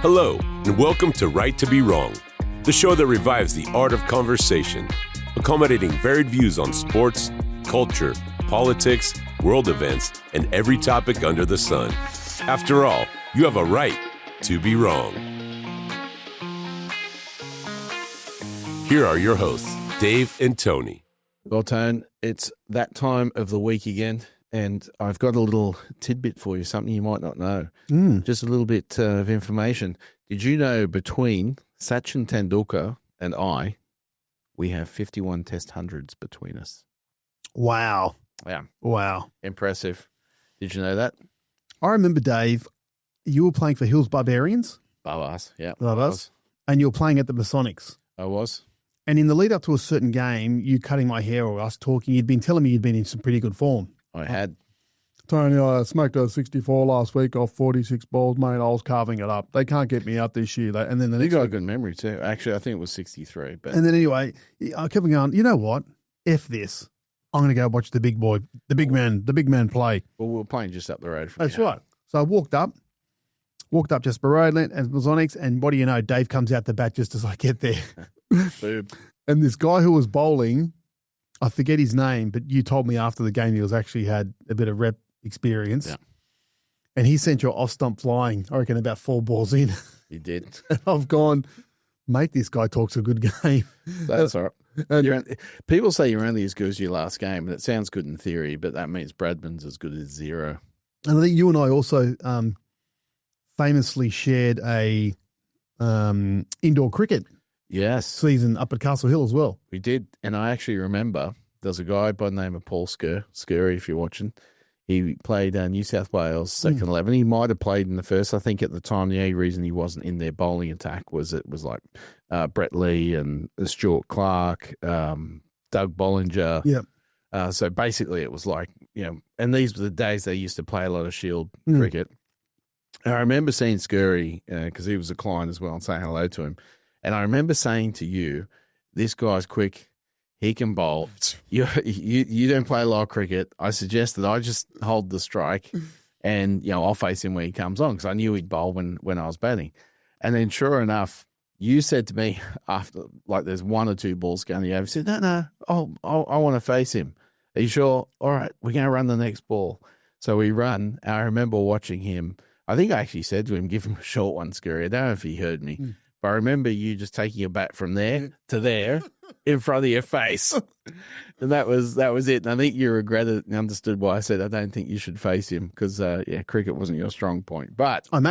Hello, and welcome to Right to Be Wrong, the show that revives the art of conversation, accommodating varied views on sports, culture, politics, world events, and every topic under the sun. After all, you have a right to be wrong. Here are your hosts, Dave and Tony. Well, Tone, it's that time of the week again, and I've got a little tidbit for you, something you might not know. Just a little bit of information. Did you know between Sachin Tendulkar and I, we have 51 test hundreds between us? Wow. Yeah. Wow. Impressive. Did you know that? I remember, Dave, you were playing for Hills Barbarians. Barbars, yeah. Barbars. And you were playing at the Masonics. I was. And in the lead up to a certain game, you cutting my hair or us talking, you'd been telling me you'd been in some pretty good form. I had. Tony, I smoked a 64 last week off 46 balls, mate. I was carving it up. They can't get me out this year. And then the You next got a week, good memory too. Actually, I think it was 63. But and then anyway, I kept going, you know what? F this. I'm going to go watch the big man play. well, we were playing just up the road from That's you. right. So I walked up Jasper Road and Masonics, and what do you know? Dave comes out the bat just as I get there. Boob. And this guy who was bowling, I forget his name, but you told me after the game he was actually had a bit of rep experience. Yeah. And he sent your off stump flying, I reckon, about 4 balls in. You did. And I've gone, mate, this guy talks a good game. That's all right. And People say you're only as good as your last game, and it sounds good in theory, but that means Bradman's as good as zero. I think you and I also famously shared a indoor cricket Yes, season up at Castle Hill as well. we did. And I actually remember there's a guy by the name of Paul Scurry, if you're watching. He played New South Wales second 11. He might have played in the first. I think at the time the only reason he wasn't in their bowling attack was it was like Brett Lee and Stuart Clark, Doug Bollinger. Yeah. So basically it was like, and these were the days they used to play a lot of Shield cricket. And I remember seeing Scurry because he was a client as well and saying hello to him. And I remember saying to you, this guy's quick. He can bowl. You don't play a lot of cricket. I suggest that I just hold the strike and, I'll face him when he comes on because I knew he'd bowl when I was batting. And then sure enough, you said to me after, like there's 1 or 2 balls going over, you said, no, I want to face him. Are you sure? All right, we're going to run the next ball. So we run. And I remember watching him. I think I actually said to him, give him a short one, Scurry. I don't know if he heard me. But I remember you just taking your bat from there to there in front of your face. And that was it. And I think you regretted and understood why I said I don't think you should face him because, cricket wasn't your strong point. But I'm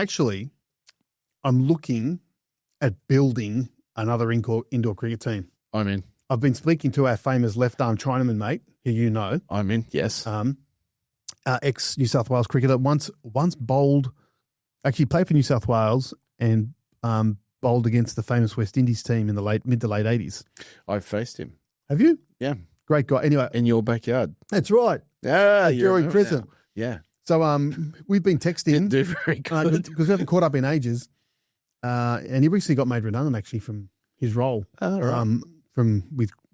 looking at building another indoor cricket team. I'm in. I've been speaking to our famous left-arm Chinaman mate, who you know. I'm in, yes. Ex-New South Wales cricketer, once bowled, actually played for New South Wales and bowled against the famous West Indies team in the mid to late 80s. I've faced him. Have you? Yeah. Great guy. Anyway. In your backyard. That's right. Yeah. During prison. Yeah. So we've been texting. Didn't do very good. Because we haven't caught up in ages. And he recently got made redundant actually from his role. Oh, right.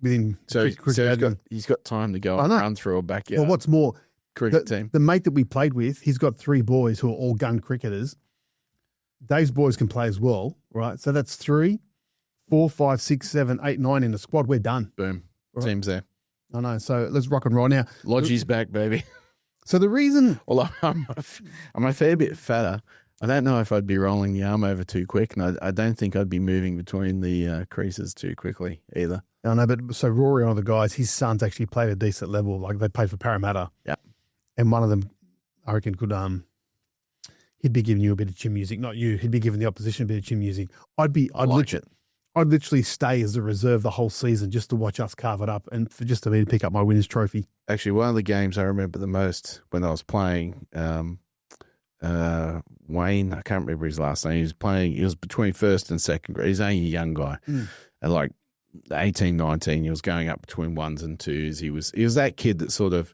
Within So cricket. he's got time to go and run through a backyard. Well, what's more, cricket team. The mate that we played with, he's got 3 boys who are all gun cricketers. Dave's boys can play as well, right? So that's 3, 4, 5, 6, 7, 8, 9 in the squad. We're done. Boom. Right. Team's there. I know. So let's rock and roll now. Lodgie's back, baby. So the reason, Although I'm a fair bit fatter, I don't know if I'd be rolling the arm over too quick, and I don't think I'd be moving between the creases too quickly either. I know, but so Rory, one of the guys, his sons actually played at a decent level. Like they played for Parramatta. Yeah. And one of them, I reckon, could he'd be giving you a bit of chin music, not you. He'd be giving the opposition a bit of chin music. I'd literally stay as a reserve the whole season just to watch us carve it up and for just to me to pick up my winners trophy. Actually, one of the games I remember the most when I was playing, Wayne, I can't remember his last name. He was between first and second grade. He's only a young guy. And like 18, 19, he was going up between 1s and 2s. He was that kid that sort of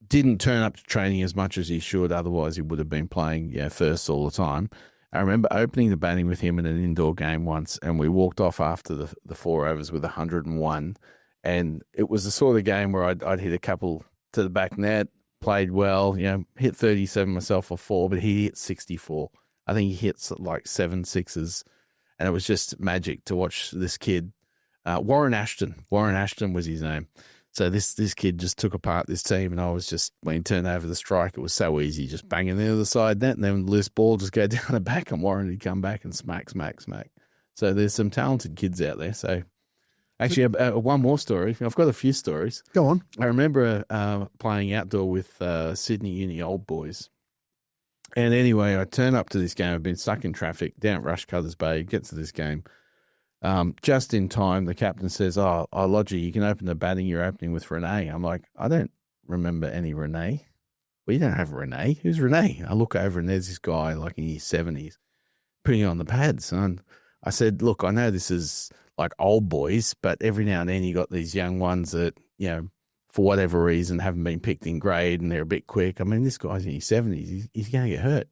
didn't turn up to training as much as he should. Otherwise, he would have been playing first all the time. I remember opening the batting with him in an indoor game once, and we walked off after the 4 overs with 101. And it was the sort of game where I'd hit a couple to the back net, played well, hit 37 myself for 4, but he hit 64. I think he hits like 7 sixes, and it was just magic to watch this kid. Warren Ashton was his name. So this kid just took apart this team, and I was just, when he turned over the strike, it was so easy, just banging the other side net, and then loose ball just go down the back, and Warren would come back and smack. So there's some talented kids out there. So actually, one more story. I've got a few stories. Go on. I remember playing outdoor with Sydney Uni old boys. And anyway, I turn up to this game. I've been stuck in traffic down at Rushcutters Bay, get to this game. Just in time, the captain says, Lodgy, you can open the batting. You're opening with Renee. I'm like, I don't remember any Renee. We don't have Renee. Who's Renee? I look over and there's this guy like in his 70s putting on the pads. And I said, look, I know this is like old boys, but every now and then you got these young ones that, for whatever reason haven't been picked in grade and they're a bit quick. I mean, this guy's in his 70s. He's going to get hurt.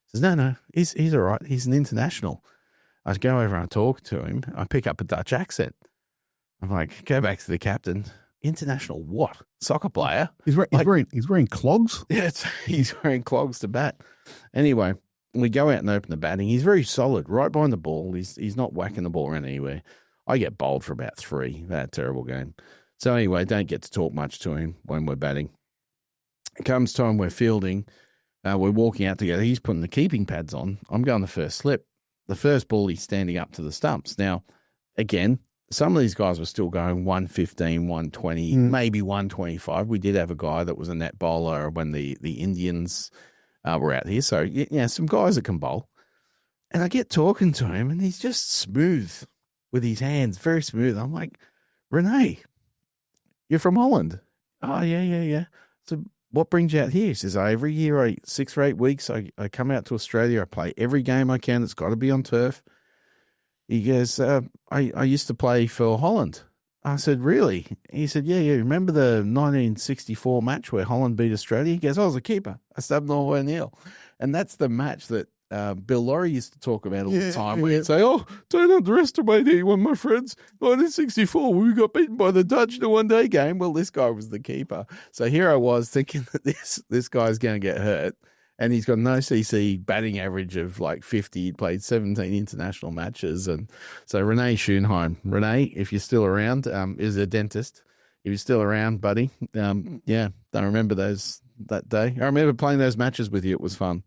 He says, no, he's all right. He's an international. I go over and talk to him. I pick up a Dutch accent. I'm like, go back to the captain. International what? Soccer player? He's wearing clogs? Yeah, he's wearing clogs to bat. Anyway, we go out and open the batting. He's very solid, right behind the ball. He's not whacking the ball around anywhere. I get bowled for about 3. That terrible game. So anyway, don't get to talk much to him when we're batting. It comes time we're fielding. We're walking out together. He's putting the keeping pads on. I'm going the first slip. The first ball, he's standing up to the stumps. Now, again, some of these guys were still going 115, 120, maybe 125. We did have a guy that was a net bowler when the Indians were out here. So, some guys that can bowl. And I get talking to him, and he's just smooth with his hands, very smooth. I'm like, Renee, you're from Holland. Oh, yeah. So what brings you out here? He says, every year, 6 or 8 weeks, I come out to Australia. I play every game I can. It's got to be on turf. He goes, I used to play for Holland. I said, really? He said, yeah. Remember the 1964 match where Holland beat Australia? He goes, I was a keeper. I stabbed Norway Neil. And that's the match that Bill Laurie used to talk about all the time. Where he'd say, don't underestimate anyone, my friends. 1964, we got beaten by the Dutch in a one-day game. Well, this guy was the keeper. So here I was thinking that this guy's going to get hurt. And he's got no CC batting average of like 50. He played 17 international matches. And so Renee Schoenheim. Renee, if you're still around, is a dentist. If you're still around, buddy, don't remember that day. I remember playing those matches with you. It was fun.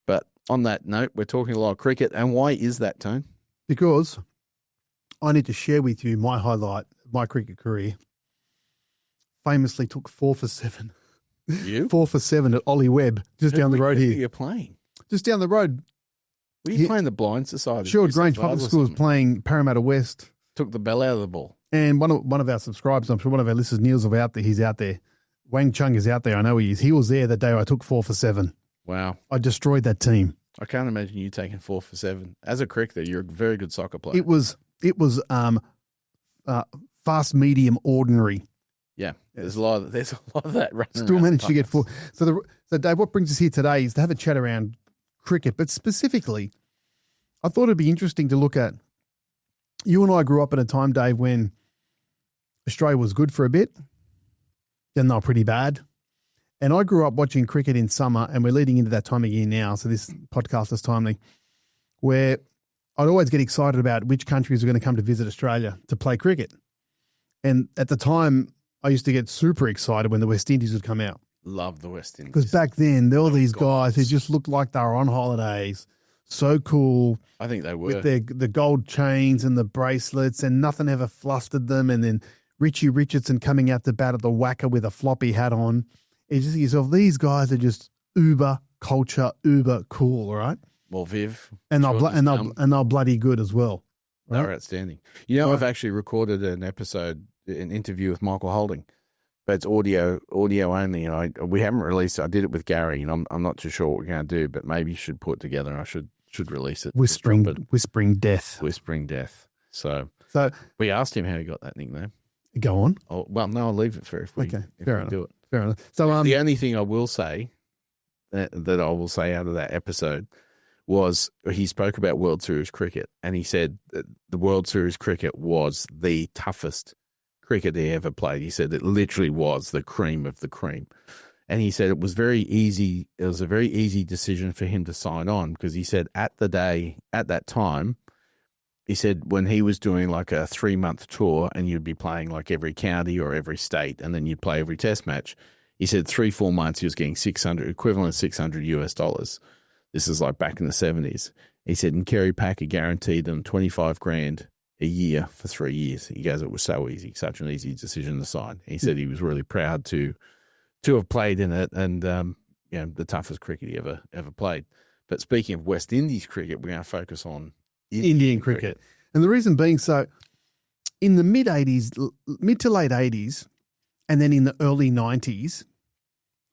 But on that note, we're talking a lot of cricket. And why is that, Tone? Because I need to share with you my highlight of my cricket career. Famously took 4 for 7. You? 4 for 7 at Ollie Webb, just down the road here. Who are you playing? Just down the road. Were you playing the Blind Society? Sure, Grange Public School was playing Parramatta West. Took the bell out of the ball. And one of our subscribers, I'm sure one of our listeners, Niels, are out there. He's out there. Wang Chung is out there. I know he is. He was there the day I took 4 for 7. Wow. I destroyed that team. I can't imagine you taking 4 for 7. As a cricketer, you're a very good soccer player. It was fast, medium, ordinary. Yeah, there's a lot of that running. Still managed to get 4. So Dave, what brings us here today is to have a chat around cricket, but specifically, I thought it'd be interesting to look at. You and I grew up at a time, Dave, when Australia was good for a bit, then they were pretty bad. And I grew up watching cricket in summer, and we're leading into that time of year now, so this podcast is timely, where I'd always get excited about which countries were going to come to visit Australia to play cricket. And at the time, I used to get super excited when the West Indies would come out. Love the West Indies. Because back then, there were these guys who just looked like they were on holidays. So cool. I think they were. With the gold chains and the bracelets, and nothing ever flustered them. And then Richie Richardson coming out to bat at the whacker with a floppy hat on. You just think to yourself, these guys are just uber culture, uber cool, all right? Well, Viv. And they're bloody good as well. Right? They're outstanding. You know, I've actually recorded an interview with Michael Holding, but it's audio only. And we haven't released it. I did it with Gary, and I'm not too sure what we're going to do, but maybe you should put it together, and I should release it. Whispering death. Whispering death. So we asked him how he got that nickname. Go on. Oh, well, no, I'll leave it for if we do it. Fair enough. So the only thing I will say that I will say out of that episode was he spoke about World Series cricket, and he said that the World Series cricket was the toughest cricket he ever played. He said it literally was the cream of the cream. And he said it was very easy. It was a very easy decision for him to sign on because he said at that time, he said when he was doing like a 3-month tour and you'd be playing like every county or every state and then you'd play every test match, he said 3-4 months he was getting equivalent of $600. This is like back in the 70s. He said, and Kerry Packer guaranteed them $25,000 a year for 3 years. He goes, it was so easy, such an easy decision to sign. He said he was really proud to have played in it and, the toughest cricket he ever played. But speaking of West Indies cricket, we're going to focus on Indian cricket. And the reason being, so in the mid to late 80s, and then in the early 90s,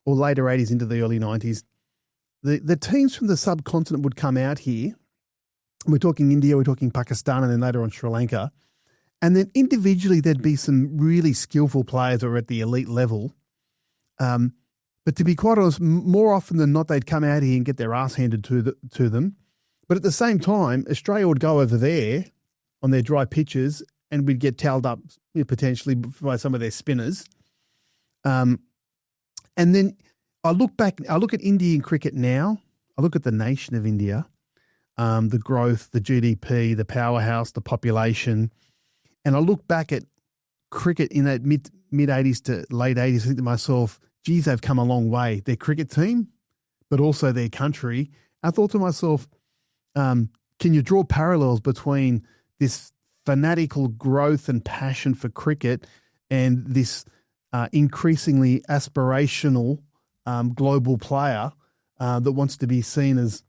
or later 80s into the early 90s, the teams from the subcontinent would come out here. We're talking India, we're talking Pakistan, and then later on Sri Lanka. And then individually there'd be some really skillful players that were at the elite level. But to be quite honest, more often than not, they'd come out here and get their ass handed to them. But at the same time, Australia would go over there on their dry pitches and we'd get towelled up potentially by some of their spinners. And then I look at Indian cricket now. I look at the nation of India, the growth, the GDP, the powerhouse, the population. And I look back at cricket in that mid 80s to late 80s. I think to myself, geez, they've come a long way. Their cricket team, but also their country. I thought to myself, can you draw parallels between this fanatical growth and passion for cricket and this increasingly aspirational global player that wants to be seen as,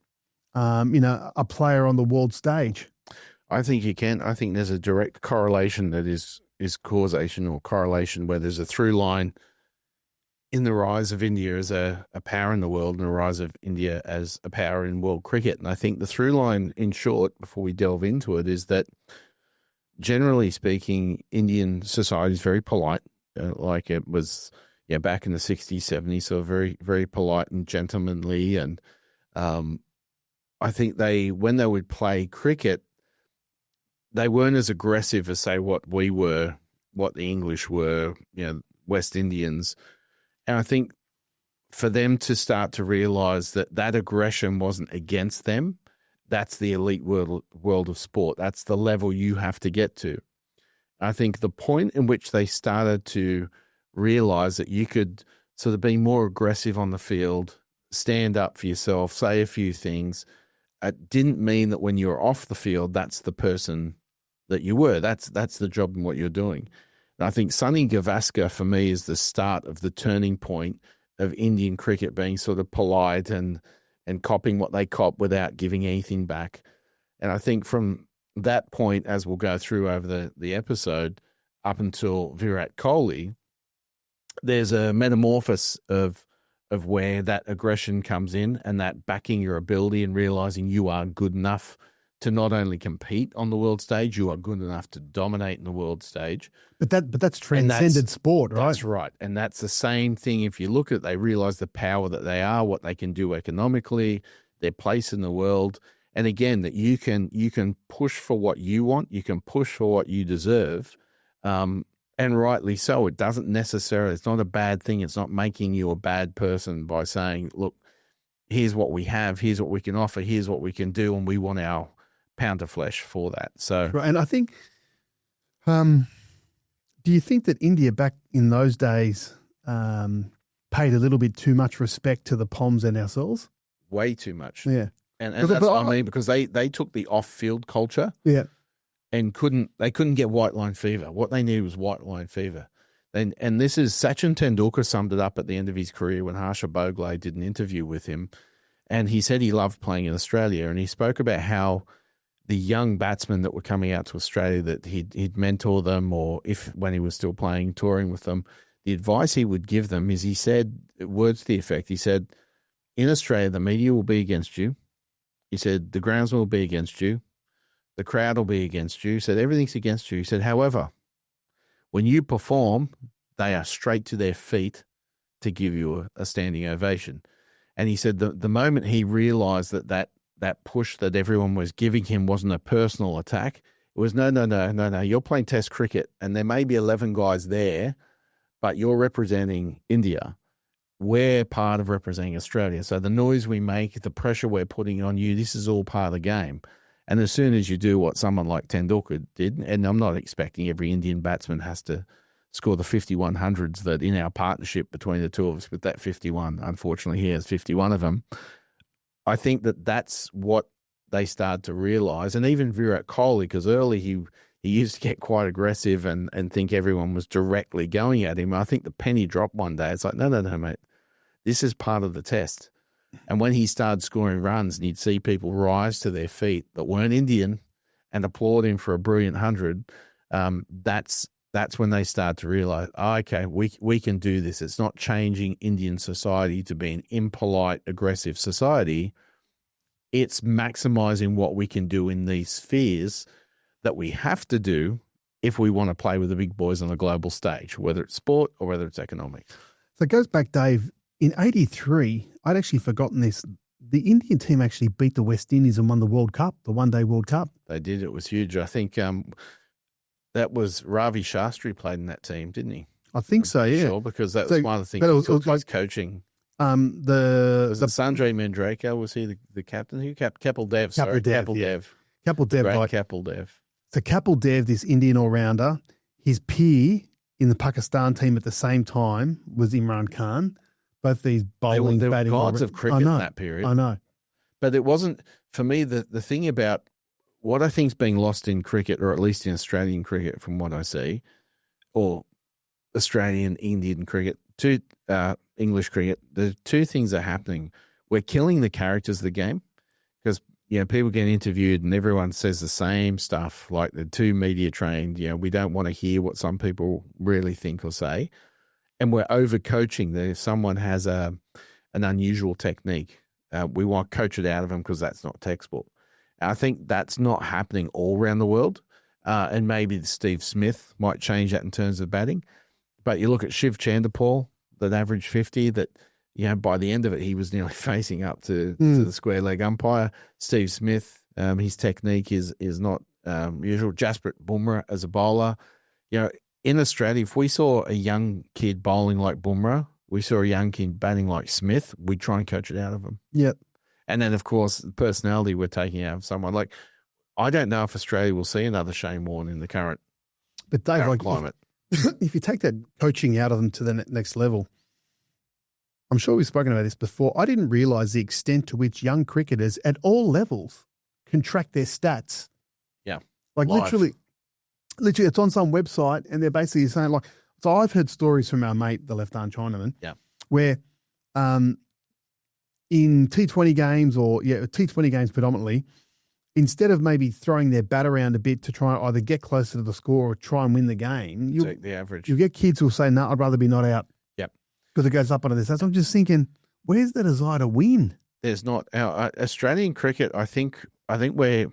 a player on the world stage? I think you can. I think there's a direct correlation that is causation or correlation where there's a through line in the rise of India as a power in the world and the rise of India as a power in world cricket. And I think the through line, in short, before we delve into it, is that generally speaking, Indian society is very polite, like it was back in the 60s, 70s, so very, very polite and gentlemanly. And I think when they would play cricket, they weren't as aggressive as, say, what we were, what the English were, West Indians. And I think for them to start to realize that aggression wasn't against them, that's the elite world of sport. That's the level you have to get to. I think the point in which they started to realize that you could sort of be more aggressive on the field, stand up for yourself, say a few things, it didn't mean that when you were off the field, that's the person that you were. That's the job and what you're doing. And I think Sunny Gavaskar, for me, is the start of the turning point of Indian cricket being sort of polite and copping what they cop without giving anything back. And I think from that point, as we'll go through over the episode, up until Virat Kohli, there's a metamorphosis of where that aggression comes in and that backing your ability and realizing you are good enough to not only compete on the world stage, you are good enough to dominate in the world stage. But that's transcended sport, right? That's right. And that's the same thing. If you look at it, they realize the power that they are, what they can do economically, their place in the world. And again, that you can push for what you want, you can push for what you deserve, and rightly so. It doesn't necessarily, it's not a bad thing. It's not making you a bad person by saying, look, here's what we have, here's what we can offer, here's what we can do, and we want our pound of flesh for that. So, right. And I think, do you think that India back in those days paid a little bit too much respect to the Poms and ourselves? Way too much. Yeah. And that's what I mean, because they took the off-field culture and couldn't get white line fever. What they needed was white line fever. And this is, Sachin Tendulkar summed it up at the end of his career when Harsha Bhogle did an interview with him. And he said he loved playing in Australia. And he spoke about how the young batsmen that were coming out to Australia, that he'd mentor them, or when he was still playing, touring with them, the advice he would give them is, he said, words to the effect, he said, in Australia, the media will be against you. He said, the groundsman will be against you. The crowd will be against you. He said, everything's against you. He said, however, when you perform, they are straight to their feet to give you a standing ovation. And he said the moment he realized that push that everyone was giving him wasn't a personal attack, it was no, you're playing Test cricket and there may be 11 guys there, but you're representing India. we're part of representing Australia. So the noise we make, the pressure we're putting on you, this is all part of the game. And as soon as you do what someone like Tendulkar did, and I'm not expecting every Indian batsman has to score the 5100s that in our partnership between the two of us with that 51, unfortunately he has 51 of them. I think that that's what they started to realise. And even Virat Kohli, because early he used to get quite aggressive and think everyone was directly going at him. I think the penny dropped one day. It's like, no, mate. This is part of the test. And when he started scoring runs and you'd see people rise to their feet that weren't Indian and applaud him for a brilliant 100, that's when they start to realise, okay, we can do this. It's not changing Indian society to be an impolite, aggressive society. It's maximising what we can do in these spheres that we have to do if we want to play with the big boys on a global stage, whether it's sport or whether it's economics. So it goes back, Dave. In 83, I'd actually forgotten this. The Indian team actually beat the West Indies and won the World Cup, the one-day World Cup. They did. It was huge. I think that was Ravi Shastri played in that team, didn't he? I think so, yeah. Sure, because that was one of the things. But it was like coaching. The Sanjay Mandrake, was he the captain? Who Kapil Dev? Kapil Dev. Kapil Dev. Great Kapil Dev. So Kapil Dev, this Indian all-rounder, his peer in the Pakistan team at the same time was Imran Khan. Both these bowling, there batting. There were gods of cricket in that period. I know. But it wasn't, for me, the thing about what I think is being lost in cricket, or at least in Australian cricket from what I see, or Australian, Indian cricket, English cricket, the two things are happening. We're killing the characters of the game because, people get interviewed and everyone says the same stuff, like they're too media trained. We don't want to hear what some people really think or say. And we're overcoaching. If someone has an unusual technique, we want to coach it out of them because that's not textbook. I think that's not happening all around the world. And maybe Steve Smith might change that in terms of batting. But you look at Shiv Chanderpaul, that averaged 50, that, by the end of it, he was nearly facing up to the square leg umpire. Steve Smith, his technique is not usual. Jasprit Bumrah as a bowler. In Australia, if we saw a young kid bowling like Bumrah, we saw a young kid batting like Smith, we'd try and coach it out of them. Yep. And then, of course, the personality we're taking out of someone. Like, I don't know if Australia will see another Shane Warne in the current climate. If you take that coaching out of them to the next level, I'm sure we've spoken about this before. I didn't realise the extent to which young cricketers at all levels can track their stats. Yeah. Like literally, it's on some website and they're basically saying, like, so I've heard stories from our mate, the left-arm Chinaman, where in T20 games T20 games predominantly, instead of maybe throwing their bat around a bit to try and either get closer to the score or try and win the game, take the average. You get kids who will say, no, I'd rather be not out. Yep. Because it goes up under this. So I'm just thinking, where's the desire to win? There's not. Our Australian cricket, I think we're,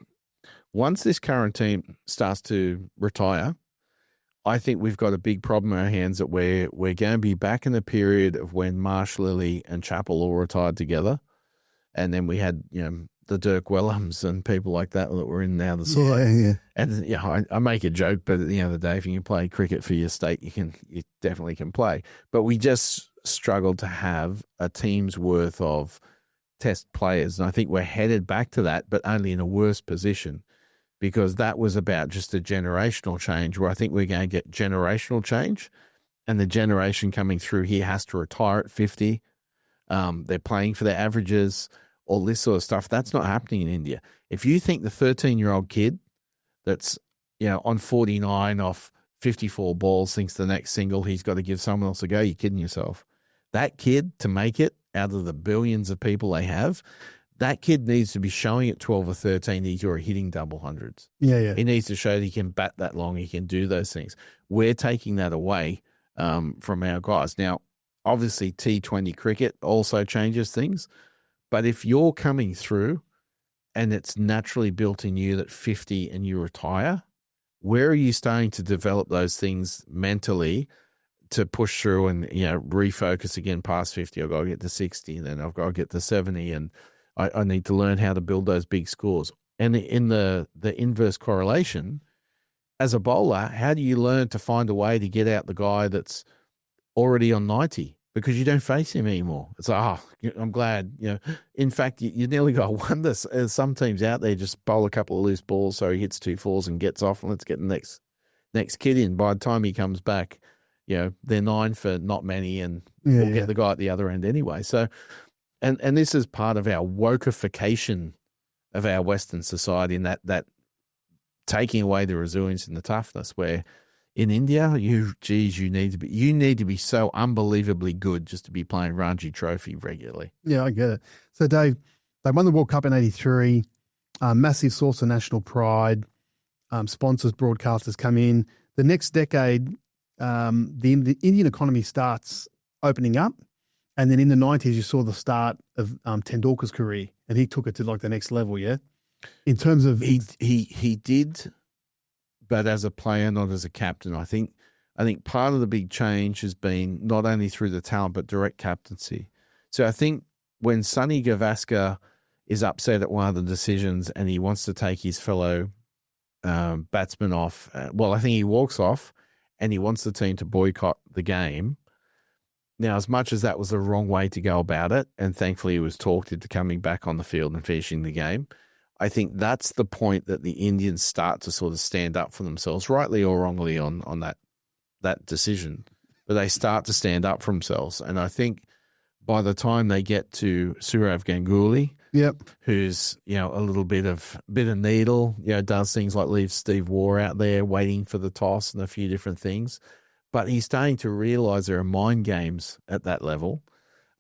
once this current team starts to retire, I think we've got a big problem in our hands that we're going to be back in the period of when Marsh, Lilly and Chappell all retired together. And then we had, the Dirk Wellhams and people like that were in now the side. Yeah. And I make a joke, but at the end of the day, if you can play cricket for your state, you definitely can play. But we just struggled to have a team's worth of test players. And I think we're headed back to that, but only in a worse position, because that was about just a generational change, where I think we're going to get generational change, and the generation coming through here has to retire at 50. They're playing for their averages, all this sort of stuff. That's not happening in India. If you think the 13-year-old kid that's, on 49 off 54 balls thinks the next single he's got to give someone else a go, you're kidding yourself. That kid, to make it out of the billions of people they have, that kid needs to be showing at 12 or 13 he's already hitting double hundreds. Yeah. He needs to show that he can bat that long, he can do those things. We're taking that away from our guys. Now, obviously, T20 cricket also changes things. But if you're coming through and it's naturally built in you that 50 and you retire, where are you starting to develop those things mentally to push through and, refocus again past 50? I've got to get to 60 and then I've got to get to 70 and I need to learn how to build those big scores. And in the inverse correlation, as a bowler, how do you learn to find a way to get out the guy that's already on 90? because you don't face him anymore. It's like, I'm glad. In fact, you nearly got to wonder. Some teams out there just bowl a couple of loose balls so he hits 2 fours and gets off, and let's get the next kid in. By the time he comes back, they're 9 for not many, and we'll get the guy at the other end anyway. So, and this is part of our wokeification of our Western society, in that taking away the resilience and the toughness. Where in India, you need to be so unbelievably good just to be playing Ranji Trophy regularly. Yeah, I get it. So, Dave, they won the World Cup in '83. Massive source of national pride. Sponsors, broadcasters come in. The next decade, the Indian economy starts opening up. And then in the 90s, you saw the start of Tendulkar's career, and he took it to the next level, yeah? In terms of... He did, but as a player, not as a captain. I think part of the big change has been not only through the talent, but direct captaincy. So I think when Sonny Gavaskar is upset at one of the decisions and he wants to take his fellow batsman off, I think he walks off and he wants the team to boycott the game. Now, as much as that was the wrong way to go about it, and thankfully he was talked into coming back on the field and finishing the game, I think that's the point that the Indians start to sort of stand up for themselves, rightly or wrongly, on that decision. But they start to stand up for themselves. And I think by the time they get to Sourav Ganguly, who's, a little bit of needle, does things like leave Steve Waugh out there waiting for the toss and a few different things. But he's starting to realise there are mind games at that level.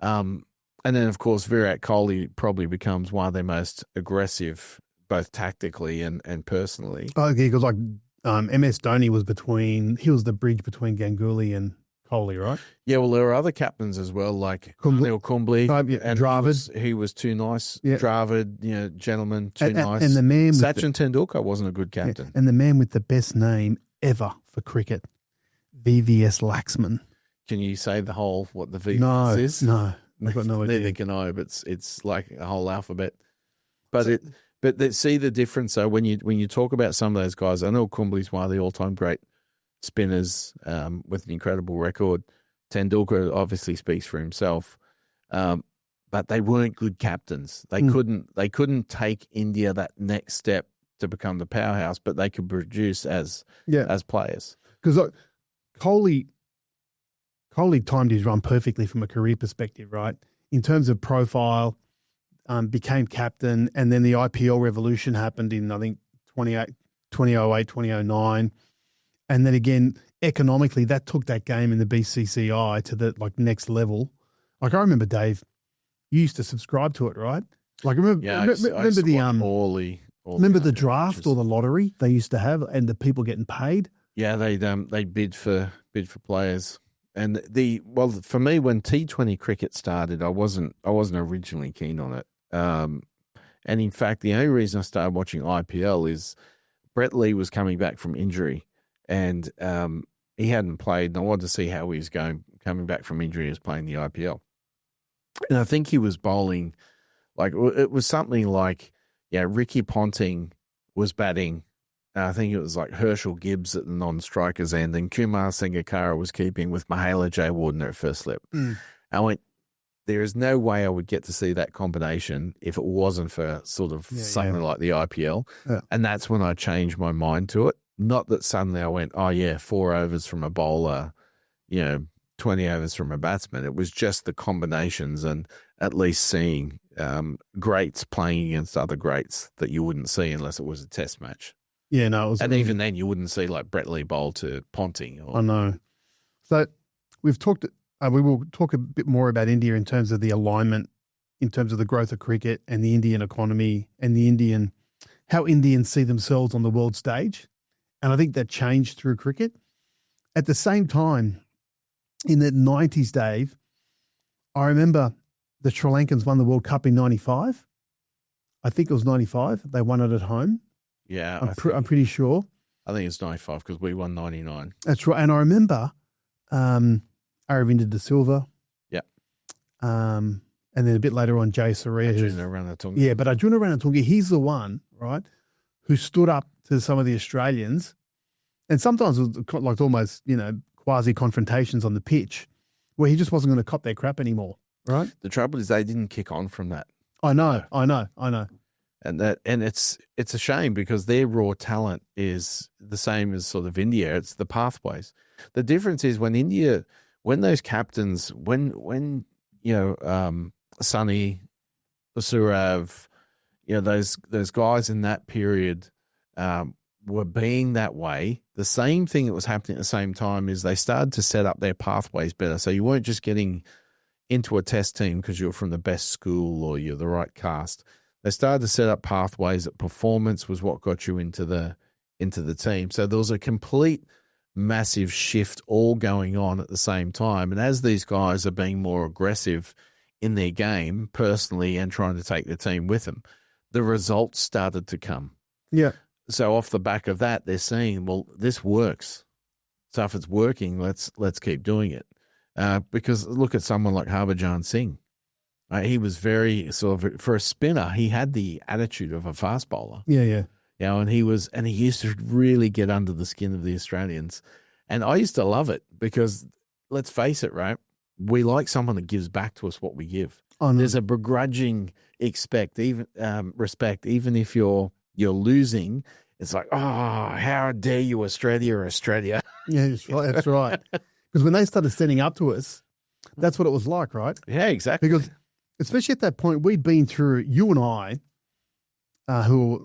And then, of course, Virat Kohli probably becomes one of their most aggressive, both tactically and personally. Oh, yeah, because MS Dhoni was the bridge between Ganguly and Kohli, right? Yeah, well, there were other captains as well, like Anil Kumble. And Dravid. He was too nice. Yeah. Dravid, gentleman, too nice. And the man Sachin Tendulkar wasn't a good captain. Yeah, and the man with the best name ever for cricket, VVS Laxman. Can you say the whole, what the VVS is? No. I've got no idea. Neither can I, but it's like a whole alphabet. But see the difference. So when you talk about some of those guys, I know Kumble's one of the all-time great spinners with an incredible record. Tendulkar obviously speaks for himself, but they weren't good captains. They couldn't take India that next step to become the powerhouse, but they could produce as players. Because Kohli timed his run perfectly from a career perspective, right? In terms of profile, became captain, and then the IPL revolution happened in, I think, 2008, 2009. And then again, economically, that took that game in the BCCI to the next level. I remember, Dave, you used to subscribe to it, right? Remember the draft matches, or the lottery they used to have, and the people getting paid. Yeah, they bid for players. And for me, when T20 cricket started, I wasn't originally keen on it. And in fact, the only reason I started watching IPL is Brett Lee was coming back from injury, and he hadn't played. And I wanted to see how he was coming back from injury as playing the IPL. And I think he was bowling it was something like, Ricky Ponting was batting. I think it was like Herschel Gibbs at the non-strikers end, and Kumar Sangakkara was keeping with Mahela Jayawardene at first slip. I went, there is no way I would get to see that combination if it wasn't for sort of something like the IPL. Yeah. And that's when I changed my mind to it. Not that suddenly I went, 4 overs from a bowler, 20 overs from a batsman. It was just the combinations and at least seeing greats playing against other greats that you wouldn't see unless it was a test match. Yeah, no. It was, and even then, you wouldn't see like Brett Lee bowl to Ponting. I know. So we've talked. We will talk a bit more about India in terms of the alignment, in terms of the growth of cricket and the Indian economy and how Indians see themselves on the world stage. And I think that changed through cricket. At the same time, in the 90s, Dave, I remember the Sri Lankans won the World Cup in 95. I think it was 95. They won it at home. Yeah. I'm pretty sure. I think it's 95 because we won 99. That's right. And I remember Aravinda de Silva. Yeah. And then a bit later on, Jay Surya. Arjuna Ranatunga. Yeah, but Arjuna Ranatunga, he's the one, right, who stood up to some of the Australians. And sometimes it was like almost, quasi-confrontations on the pitch. where he just wasn't going to cop their crap anymore, right? The trouble is they didn't kick on from that. I know. And it's a shame because their raw talent is the same as sort of India. It's the pathways. The difference is when those captains, when Sonny, Surav, those guys in that period were being that way. The same thing that was happening at the same time is they started to set up their pathways better. So you weren't just getting into a test team because you're from the best school or you're the right caste. They started to set up pathways that performance was what got you into the team. So there was a complete massive shift all going on at the same time. And as these guys are being more aggressive in their game personally and trying to take the team with them, the results started to come. Yeah. So off the back of that, they're saying, well, this works. So if it's working, let's keep doing it. Because look at someone like Harbhajan Singh. He was very sort of, for a spinner, he had the attitude of a fast bowler. Yeah. And he used to really get under the skin of the Australians. And I used to love it because let's face it, right? We like someone that gives back to us what we give. Oh, no. There's a begrudging respect, even if you're losing. It's like, oh, how dare you, Australia. Yeah, that's right. Because when they started standing up to us, that's what it was like, right? Yeah, exactly. Because especially at that point, we'd been through, you and I,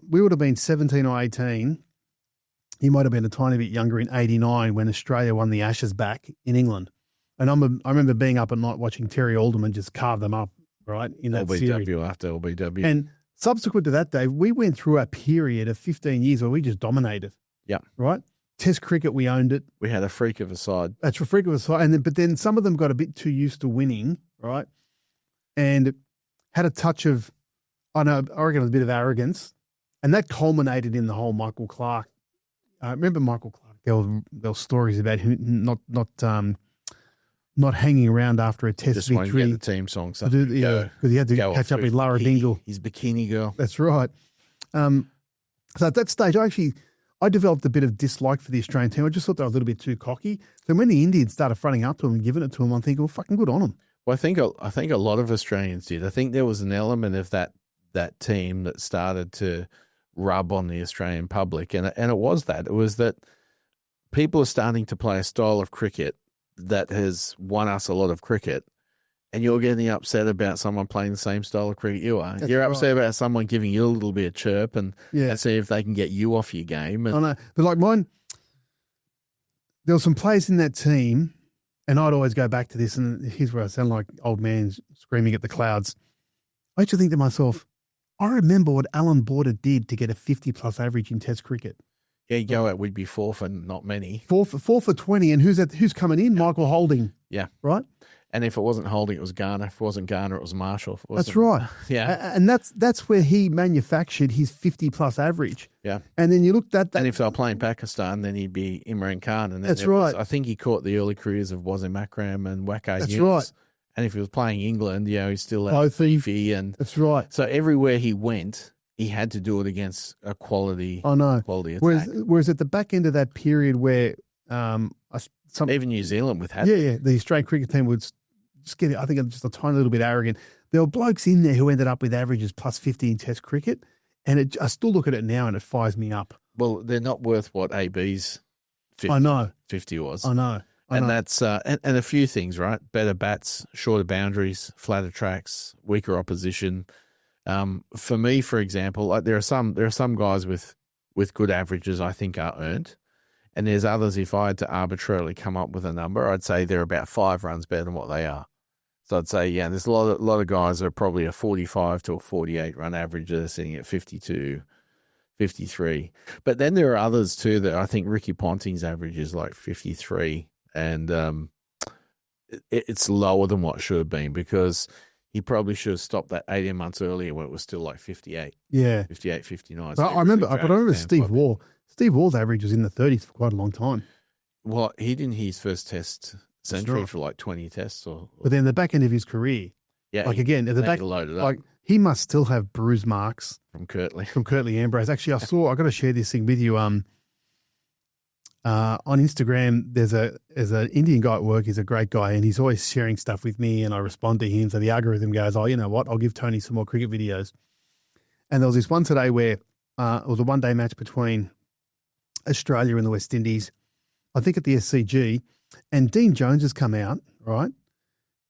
we would have been 17 or 18. He might have been a tiny bit younger in 89 when Australia won the Ashes back in England. And I remember being up at night watching Terry Alderman just carve them up, right, in that series. LBW after LBW. And subsequent to that, Dave, we went through a period of 15 years where we just dominated. Yeah. Right? Test cricket, we owned it. We had a freak of a side. That's a freak of a side. But then some of them got a bit too used to winning, right? And had a touch of, I reckon it was a bit of arrogance. And that culminated in the whole Michael Clarke. I remember Michael Clarke, there were stories about him not hanging around after a test just victory. Just get the team song. Because he had to catch up with Lara Dingle. His bikini girl. That's right. So at that stage, I developed a bit of dislike for the Australian team. I just thought they were a little bit too cocky. So when the Indians started fronting up to them and giving it to them, I'm thinking, well, fucking good on them. Well, I think a lot of Australians did. I think there was an element of that team that started to rub on the Australian public, and it was that people are starting to play a style of cricket that has won us a lot of cricket, and you're getting upset about someone playing the same style of cricket you are. You're upset about someone giving you a little bit of chirp and see if they can get you off your game. I know, but like mine, there were some players in that team, and I'd always go back to this, and here's where I sound like old man screaming at the clouds. I used to think to myself, I remember what Alan Border did to get a 50-plus average in Test cricket. Yeah, you go out, we'd be 4 for not many. 4 for 20, and who's coming in? Yeah. Michael Holding. Yeah. Right? And if it wasn't Holding, it was Garner. If it wasn't Garner, it was Marshall. That's right. Yeah. And that's where he manufactured his 50-plus average. Yeah. And then you looked at that. And if they were playing Pakistan, then he'd be Imran Khan. And that's right. I think he caught the early careers of Wasim Akram and Waqar That's Yunus. right. And if he was playing England, he's still at Fifi. And that's right. So everywhere he went, he had to do it against a quality. I know. Quality attack. Whereas at the back end of that period, where even New Zealand with that, the Australian cricket team would just get, I think, just a tiny little bit arrogant. There were blokes in there who ended up with averages plus 50 in Test cricket, and I still look at it now and it fires me up. Well, they're not worth what AB's 50, I know 50 was. I know. And that's and a few things, right? Better bats, shorter boundaries, flatter tracks, weaker opposition. For me, for example, like there are some guys with good averages I think are earned, and there's others. If I had to arbitrarily come up with a number, I'd say they're about 5 runs better than what they are. So I'd say there's a lot of guys that are probably a 45 to a 48 run average that are sitting at 52, 53. But then there are others too that I think Ricky Ponting's average is like 53. And it's lower than what should have been because he probably should have stopped that 18 months earlier when it was still like 58. Yeah. 58, 59. But I remember Steve Waugh. Steve Waugh's average was in the 30s for quite a long time. Well, he didn't his first test century for like 20 tests. But then the back end of his career, like again, at the back, like he must still have bruise marks from Curtly Ambrose. Actually, I got to share this thing with you. on Instagram, there's an Indian guy at work. He's a great guy, and he's always sharing stuff with me, and I respond to him. So the algorithm goes, oh, you know what? I'll give Tony some more cricket videos. And there was this one today where it was a one-day match between Australia and the West Indies, I think at the SCG, and Dean Jones has come out, right?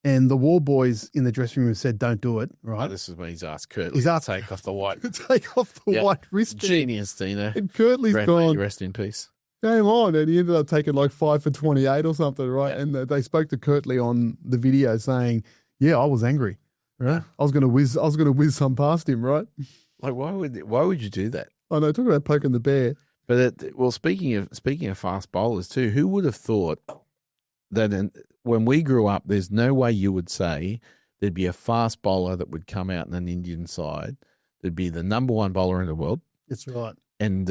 And the War Boys in the dressing room have said, don't do it, right? Oh, this is when he's asked Curtly He's asked- to take off the white. Take off the white wristband. Genius, Dino. And Curtly's gone, Rest in peace. game on, and he ended up taking like 5 for 28 or something, right? Yeah. And they spoke to Curtly on the video saying, yeah, I was angry, right? I was going to whiz some past him, right? Like, why would you do that? I know, talk about poking the bear. But speaking of fast bowlers too, who would have thought that when we grew up, there's no way you would say there'd be a fast bowler that would come out in an Indian side. There'd be the number one bowler in the world. That's right. And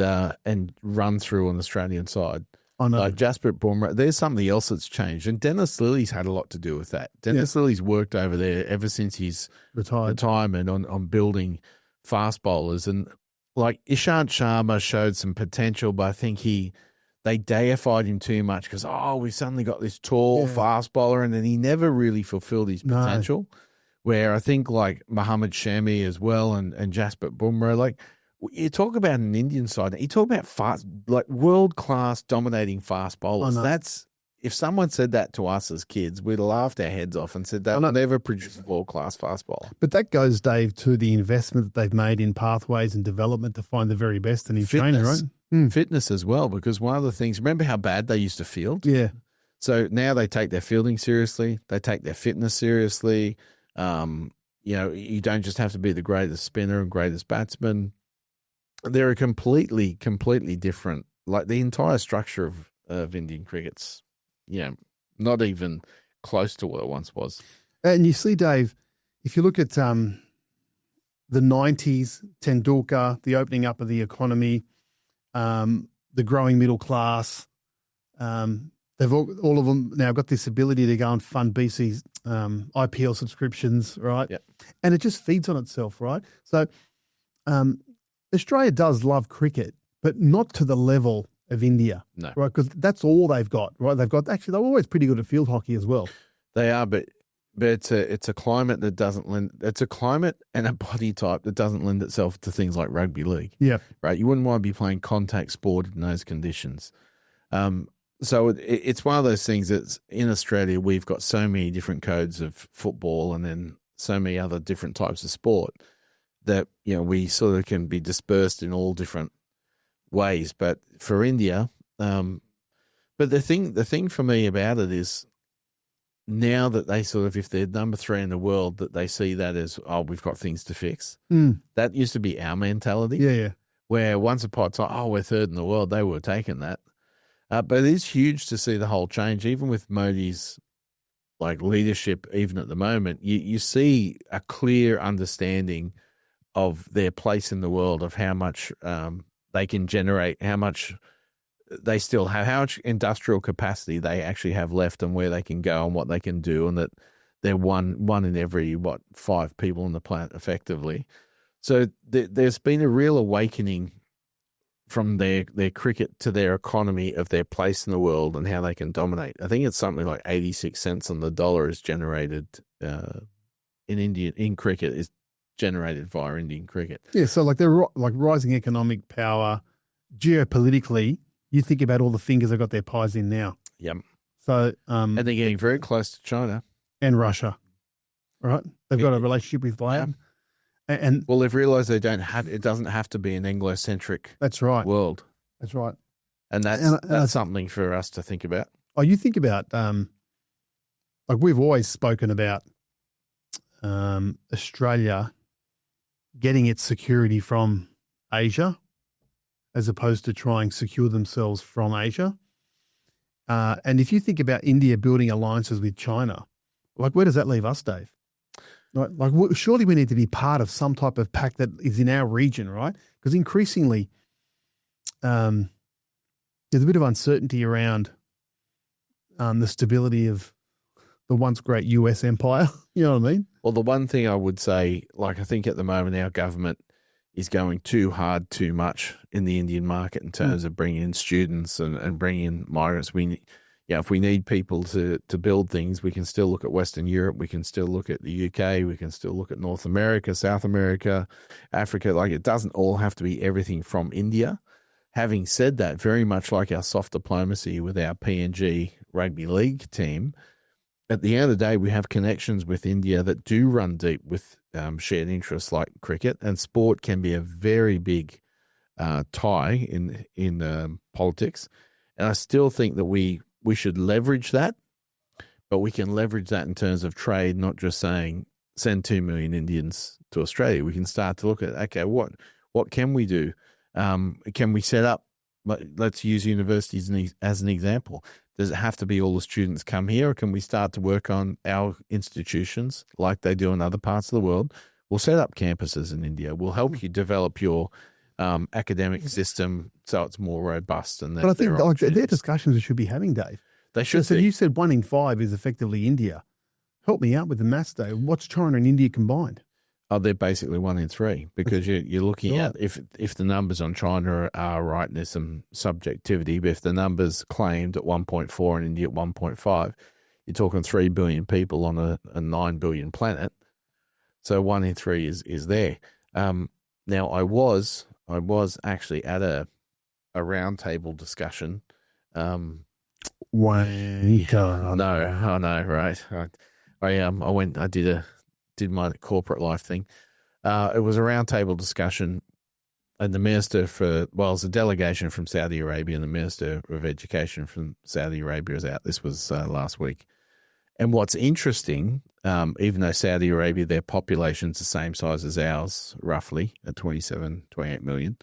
run through an Australian side. I know. Like Jasprit Bumrah, there's something else that's changed. And Dennis Lilly's had a lot to do with that. Dennis Lilly's worked over there ever since his retirement on building fast bowlers. And like Ishant Sharma showed some potential, but I think they deified him too much because, we've suddenly got this tall fast bowler, and then he never really fulfilled his potential. No. Where I think like Mohammad Shami as well and Jasprit Bumrah, like you talk about an Indian side, you talk about fast, like world-class dominating fast bowlers. That's, if someone said that to us as kids, we'd have laughed our heads off and said that will never produce a world-class fast bowler. But that goes, Dave, to the investment that they've made in pathways and development to find the very best and in training, right? Fitness as well, because one of the things, remember how bad they used to field? Yeah. So now they take their fielding seriously. They take their fitness seriously. You don't just have to be the greatest spinner and greatest batsman. They're a completely different, like the entire structure of Indian cricket's, not even close to what it once was. And you see, Dave, if you look at the 90s, Tendulkar, the opening up of the economy, the growing middle class, they've all of them now got this ability to go and fund BC's IPL subscriptions, right? Yeah. And it just feeds on itself, right? So Australia does love cricket, but not to the level of India, no, right? Because that's all they've got, right? They're always pretty good at field hockey as well. They are, but it's a climate that doesn't lend. It's a climate and a body type that doesn't lend itself to things like rugby league. Yeah, right. You wouldn't want to be playing contact sport in those conditions. So it's one of those things that's in Australia. We've got so many different codes of football, and then so many other different types of sport that we sort of can be dispersed in all different ways. But for India, but the thing for me about it is, now that they sort of, if they're number 3 in the world, that they see that as, we've got things to fix. That used to be our mentality. Yeah. Where once upon a time, we're 3rd in the world, they were taking that. But it is huge to see the whole change, even with Modi's like leadership. Even at the moment, you see a clear understanding of their place in the world, of how much they can generate, how much they still have, how much industrial capacity they actually have left, and where they can go and what they can do, and that they're one in every 5 people on the planet effectively. So there's been a real awakening from their cricket to their economy of their place in the world and how they can dominate. I think it's something like 86 cents on the dollar is generated in cricket, is generated via Indian cricket. Yeah, so like they're like rising economic power, geopolitically. You think about all the fingers they've got their pies in now. Yep. So and they're getting very close to China and Russia, right? They've got a relationship with Vlad. And well, they've realised it doesn't have to be an Anglo-centric world. That's right. And that's something for us to think about. Oh, you think about, like we've always spoken about Australia getting its security from Asia as opposed to trying to secure themselves from Asia. And if you think about India building alliances with China, like where does that leave us, Dave? Like surely we need to be part of some type of pact that is in our region, right? Because increasingly there's a bit of uncertainty around the stability of the once great US empire. You know what I mean? Well, the one thing I would say, like I think at the moment our government is going too hard, too much in the Indian market in terms of bringing in students and bringing in migrants. If we need people to build things, we can still look at Western Europe. We can still look at the UK. We can still look at North America, South America, Africa. Like, it doesn't all have to be everything from India. Having said that, very much like our soft diplomacy with our PNG rugby league team, at the end of the day, we have connections with India that do run deep with shared interests like cricket, and sport can be a very big tie in politics. And I still think that we should leverage that, but we can leverage that in terms of trade, not just saying send 2 million Indians to Australia. We can start to look at, okay, what can we do? Can we set up, let's use universities as an example. Does it have to be all the students come here, or can we start to work on our institutions like they do in other parts of the world? We'll set up campuses in India. We'll help you develop your academic system so it's more robust. And but I think they're discussions we should be having, Dave. They should. So you said 1 in 5 is effectively India. Help me out with the maths, Dave. What's China and India combined? Oh, they're basically 1 in 3 because you're looking at if the numbers on China are right, and there's some subjectivity, but if the numbers claimed at 1.4 and India at 1.5, you're talking 3 billion people on a 9 billion planet. So 1 in 3 is there. Now I was actually at a roundtable discussion. No, I know, right? I went. I did my corporate life thing. It was a roundtable discussion, and the minister it was a delegation from Saudi Arabia, and the Minister of Education from Saudi Arabia was out. This was last week. And what's interesting, even though Saudi Arabia, their population's the same size as ours, roughly, at 27, 28 million.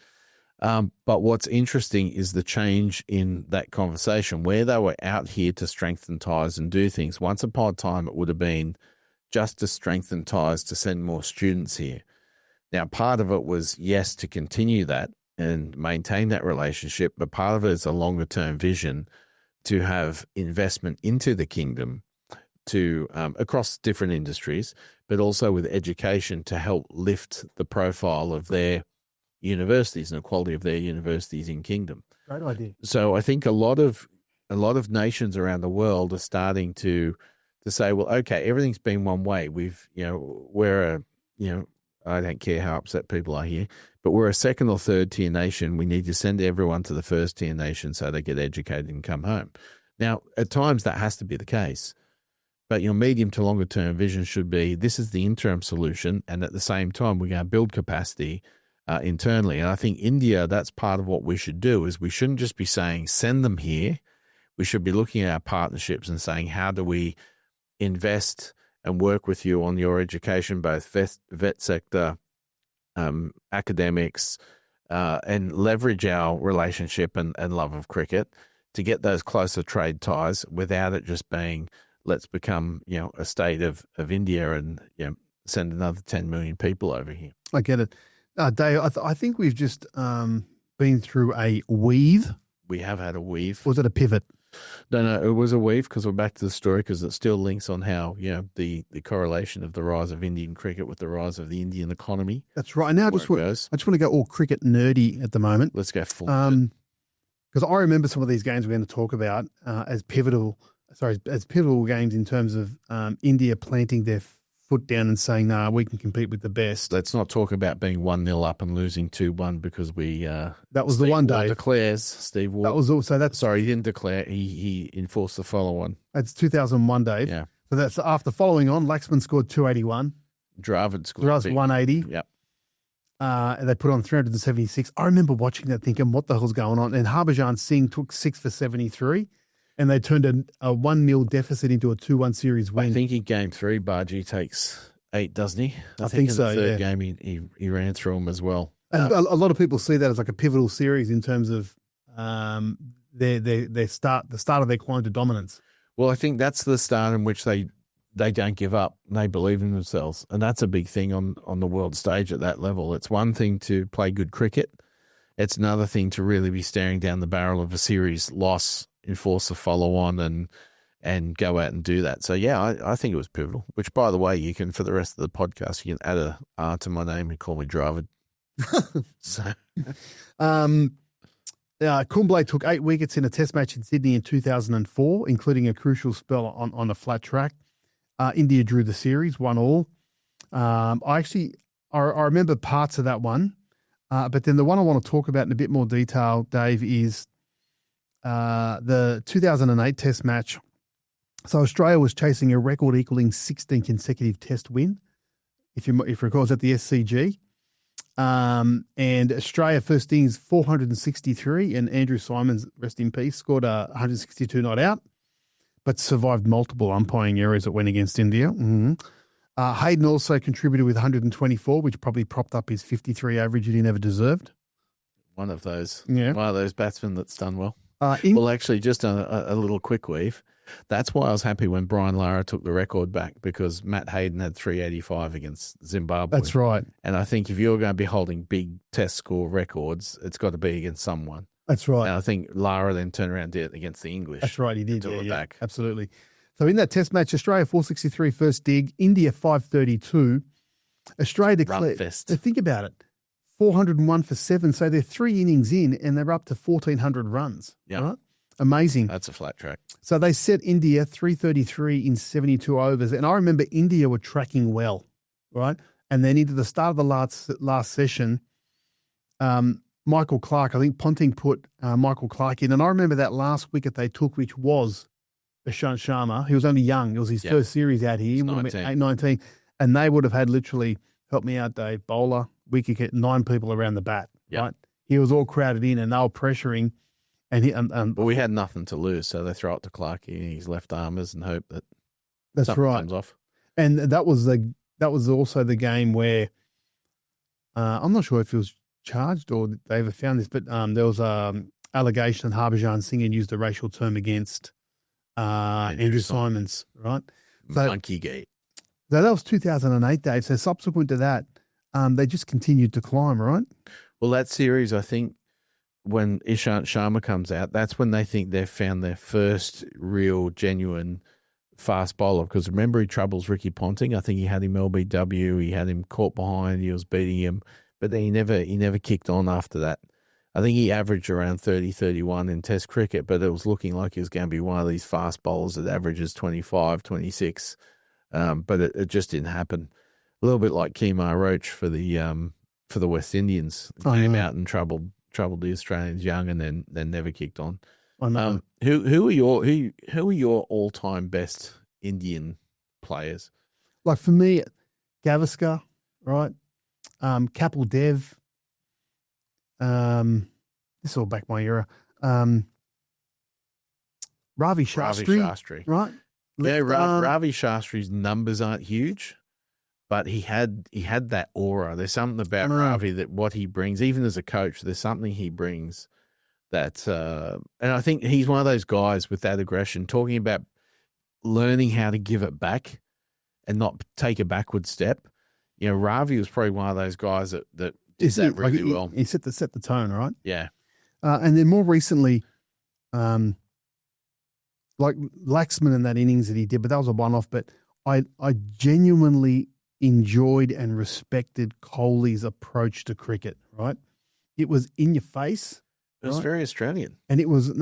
But what's interesting is the change in that conversation where they were out here to strengthen ties and do things. Once upon a time, it would have been just to strengthen ties to send more students here. Now, part of it was, yes, to continue that and maintain that relationship, but part of it is a longer-term vision to have investment into the kingdom to across different industries, but also with education to help lift the profile of their universities and the quality of their universities in kingdom. Great idea. So I think a lot of nations around the world are starting to say, well, okay, everything's been one way. I don't care how upset people are here, but we're a second or third tier nation. We need to send everyone to the first tier nation so they get educated and come home. Now, at times that has to be the case, but your medium to longer term vision should be, this is the interim solution. And at the same time, we're going to build capacity internally. And I think India, that's part of what we should do, is we shouldn't just be saying, send them here. We should be looking at our partnerships and saying, how do we invest and work with you on your education, both vet sector, academics, and leverage our relationship and love of cricket to get those closer trade ties without it just being, let's become, a state of India and, send another 10 million people over here. I get it. Dave, I think we've just been through a weave. We have had a weave. Or was it a pivot? No, it was a weave, because we're back to the story, because it still links on how, the correlation of the rise of Indian cricket with the rise of the Indian economy. That's right. Now I just want to go all cricket nerdy at the moment. Let's go full. Because I remember some of these games we're going to talk about as pivotal games in terms of India planting their foot down and saying, "Nah, we can compete with the best." Let's not talk about being 1-0 up and losing 2-1 because we. That was Steve the one day. Declares Steve Waugh. That was also that. Sorry, he didn't declare. He enforced the follow on. That's 2001, Dave. Yeah. So that's after following on. Laxman scored 281. Dravid scored 180. Yep. And they put on 376. I remember watching that, thinking, "What the hell's going on?" And Harbhajan Singh took 6 for 73. And they turned a 1-0 deficit into a 2-1 series win. I think in game 3, Baji takes 8, doesn't he? I think so. In the third game, he ran through them as well. And a lot of people see that as like a pivotal series in terms of their start, the start of their quantum dominance. Well, I think that's the start in which they don't give up. They believe in themselves, and that's a big thing on the world stage at that level. It's one thing to play good cricket. It's another thing to really be staring down the barrel of a series loss, enforce a follow-on and go out and do that. So, yeah, I think it was pivotal, which, by the way, you can, for the rest of the podcast, you can add a R to my name and call me Dravid. So Kumble took 8 wickets in a test match in Sydney in 2004, including a crucial spell on a flat track. India drew the series, 1-1. I remember parts of that one, but then the one I want to talk about in a bit more detail, Dave, is the 2008 test match. So Australia was chasing a record equaling 16 consecutive test win. If you recall, it was at the SCG. And Australia first innings 463, and Andrew Simons, rest in peace, scored 162 not out, but survived multiple umpiring errors that went against India. Mm-hmm. Hayden also contributed with 124, which probably propped up his 53 average that he never deserved. One of those batsmen that's done well. Well, actually, just a little quick weave. That's why I was happy when Brian Lara took the record back, because Matt Hayden had 385 against Zimbabwe. That's right. And I think if you're going to be holding big test score records, it's got to be against someone. That's right. And I think Lara then turned around and did it against the English. That's right, he did. Took it back. Absolutely. So in that test match, Australia 463 first dig, India 532. Australia declared. Run-fest. Think about it. 401 for 7. So they're 3 innings in and they're up to 1,400 runs. Yeah. Right? Amazing. That's a flat track. So they set India 333 in 72 overs. And I remember India were tracking well, right? And then into the start of the last session, Michael Clark, I think Ponting put Michael Clark in. And I remember that last wicket they took, which was Ishant Sharma. He was only young. It was his first series out here. He would have been 19. And they would have had literally, help me out, Dave, bowler, wicket, 9 people around the bat, right? He was all crowded in and they were pressuring. And but we had nothing to lose, so they throw it to Clarkey and his left armers and hope that something comes off. And that was also the game where I'm not sure if he was charged or they ever found this, but there was allegation that Harbhajan Singh had used a racial term against Andrew Simons, right? So, Monkey gate. So that was 2008, Dave. So subsequent to that, they just continued to climb, right? Well, that series, I think, when Ishant Sharma comes out, that's when they think they've found their first real, genuine fast bowler. Because remember, he troubles Ricky Ponting. I think he had him LBW. He had him caught behind. He was beating him. But then he never kicked on after that. I think he averaged around 30, 31 in Test cricket, but it was looking like he was going to be one of these fast bowlers that averages 25, 26. But it just didn't happen. A little bit like Kemar Roach for the West Indians. Came out and troubled the Australians young, and then never kicked on. I know. Who are your all time best Indian players? Like for me, Gavaskar, right? Kapil Dev. This is all back my era. Ravi Shastri, right? Yeah, Ravi Shastri's numbers aren't huge, but he had that aura. There's something about Ravi that what he brings, even as a coach, there's something he brings that, and I think he's one of those guys with that aggression, talking about learning how to give it back and not take a backward step. You know, Ravi was probably one of those guys that did that really well. He set the tone, right? Yeah. And then more recently, like Laxman in that innings that he did, but that was a one-off. But I genuinely enjoyed and respected Kohli's approach to cricket, right? It was in your face. It was very Australian. And it was,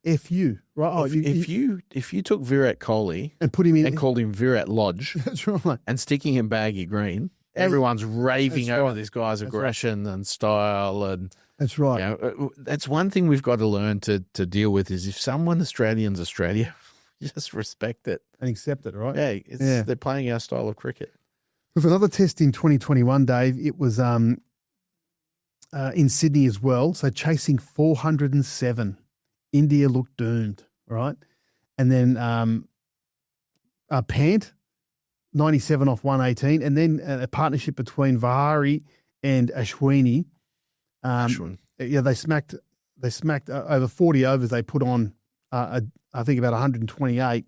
F you, right? Oh, if you took Virat Kohli and put him in and called him Virat Lodge that's right, and sticking him baggy green, everyone's raving over this guy's aggression and style. And that's right. You know, that's one thing we've got to learn to deal with is if someone Australian's Australia, just respect it. And accept it, right? Yeah, they're playing our style of cricket. With another test in 2021, Dave, it was in Sydney as well. So chasing 407. India looked doomed, right? And then Pant, 97 off 118. And then a partnership between Vihari and Ashwini. Yeah, they smacked over 40 overs. They put on, I think, about 128.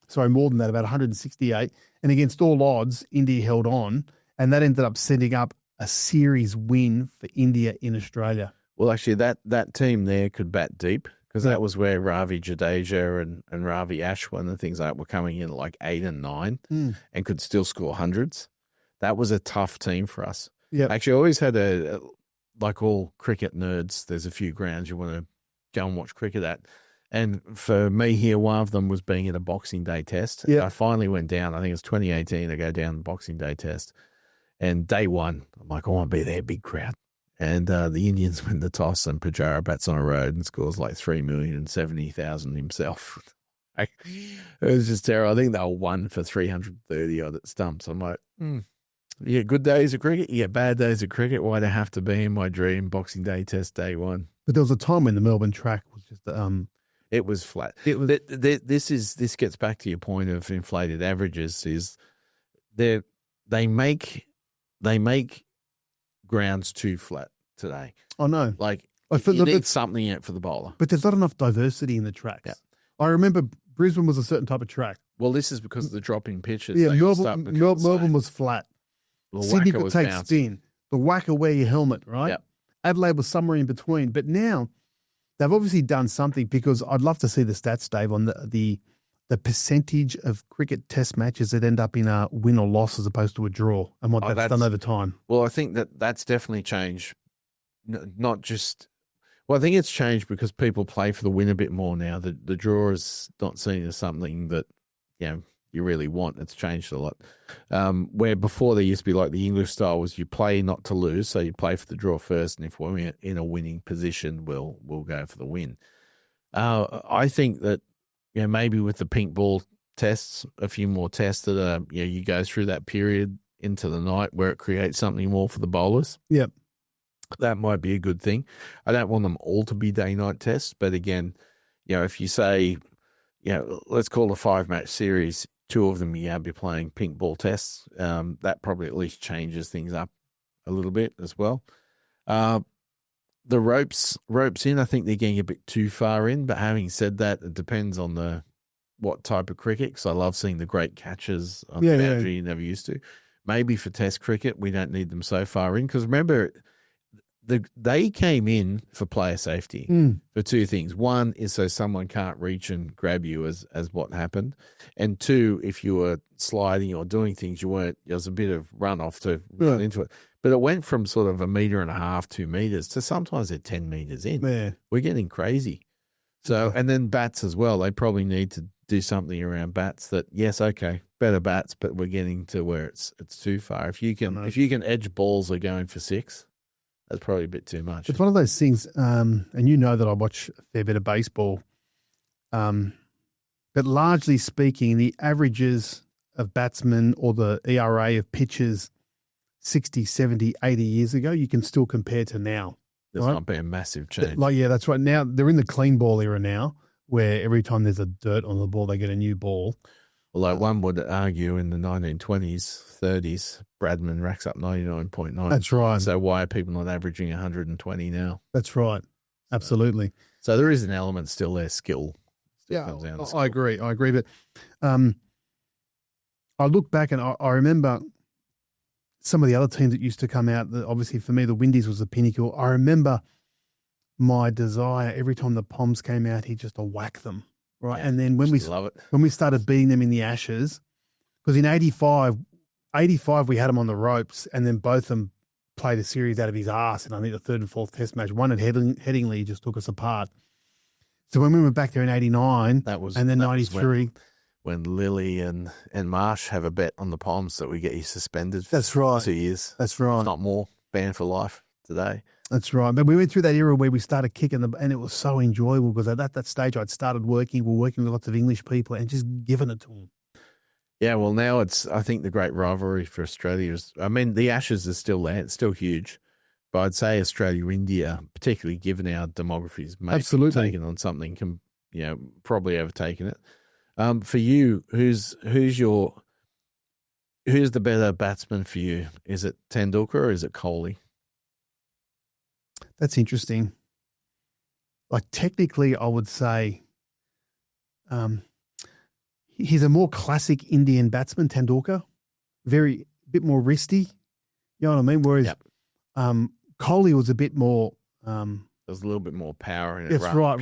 Sorry, more than that, about 168. And against all odds, India held on, and that ended up setting up a series win for India in Australia. Well, actually, that team there could bat deep because that was where Ravi Jadeja and Ravi Ashwin and things like that were coming in at like 8 and 9 and could still score hundreds. That was a tough team for us. Yeah, actually, I always had like all cricket nerds, there's a few grounds you want to go and watch cricket at. And for me here, one of them was being at a Boxing Day test. Yeah. I finally went down. I think it was 2018. I go down the Boxing Day test. And day one, I'm like, I want to be there, big crowd. And the Indians win the toss, and Pujara bats on a road and scores like 3,070,000 himself. It was just terrible. I think they were 1 for 330 odd at stumps. I'm like, You get good days of cricket, you get bad days of cricket. Why'd I have to be in my dream Boxing Day test day one? But there was a time when the Melbourne track was just it was flat. It was. This gets back to your point of inflated averages. Is they make grounds too flat today. Oh no, like I feel you need something out for the bowler. But there's not enough diversity in the tracks. Yeah. I remember Brisbane was a certain type of track. Well, this is because of the dropping pitches. Yeah, Melbourne was flat. Sydney could take spin. The whacker wear your helmet, right? Yep. Adelaide was somewhere in between. But now they've obviously done something, because I'd love to see the stats, Dave, on the percentage of cricket test matches that end up in a win or loss as opposed to a draw, and what that's done over time. Well, I think that's definitely changed. Not just... Well, I think it's changed because people play for the win a bit more now. The draw is not seen as something that, you really want. It's changed a lot. Where before there used to be like the English style was you play not to lose, so you play for the draw first, and if we're in a winning position, we'll go for the win. I think that maybe with the pink ball tests, a few more tests that are you go through that period into the night where it creates something more for the bowlers. Yep. That might be a good thing. I don't want them all to be day-night tests, but again, if you say, let's call a 5-match series, 2 of them you'll be playing pink ball tests. That probably at least changes things up a little bit as well. The ropes in, I think they're getting a bit too far in. But having said that, it depends on what type of cricket. Because I love seeing the great catches on the boundary you never used to. Maybe for Test cricket, we don't need them so far in. Because remember, they came in for player safety for 2 things. One is so someone can't reach and grab you as what happened. And 2, if you were sliding or doing things, there was a bit of runoff to run into it. But it went from sort of 1.5 meters, 2 meters to sometimes they're 10 meters in. Yeah. We're getting crazy. So, and then bats as well. They probably need to do something around bats that, yes, okay, better bats, but we're getting to where it's too far. If you can edge balls are going for 6, that's probably a bit too much. It's one of those things, and that I watch a fair bit of baseball, but largely speaking, the averages of batsmen or the ERA of pitchers 60, 70, 80 years ago, you can still compare to now. There's not been a massive change. That's right. Now, they're in the clean ball era now, where every time there's a dirt on the ball, they get a new ball. Although one would argue in the 1920s, 30s, Bradman racks up 99.9. That's right. So why are people not averaging 120 now? That's right. Absolutely. So there is an element still there, skill. I agree. But I look back and I remember some of the other teams that used to come out. Obviously, for me, the Windies was the pinnacle. I remember my desire every time the Poms came out, he just to whack them. Right. Yeah, and then when we started beating them in the Ashes, because in 85 we had them on the ropes, and then both of them played a series out of his ass. And I think the 3rd and 4th test match, one at Headingley just took us apart. So when we went back there in 89 and then 93. When Lilly and Marsh have a bet on the Poms that we get you suspended for That's right. 2 years. That's right. If not more, banned for life today. That's right. But we went through that era where we started kicking them, and it was so enjoyable because at that stage I'd started working. We're working with lots of English people and just giving it to them. Yeah, well, now I think the great rivalry for Australia is, the Ashes is still there. It's still huge. But I'd say Australia-India, particularly given our demographies, absolutely taken on something, probably overtaken it. For you, who's the better batsman for you? Is it Tendulkar or is it Kohli? That's interesting. Like technically, I would say he's a more classic Indian batsman, Tendulkar. A bit more wristy. You know what I mean? Whereas Kohli was a bit more. There's a little bit more power in it. That's right.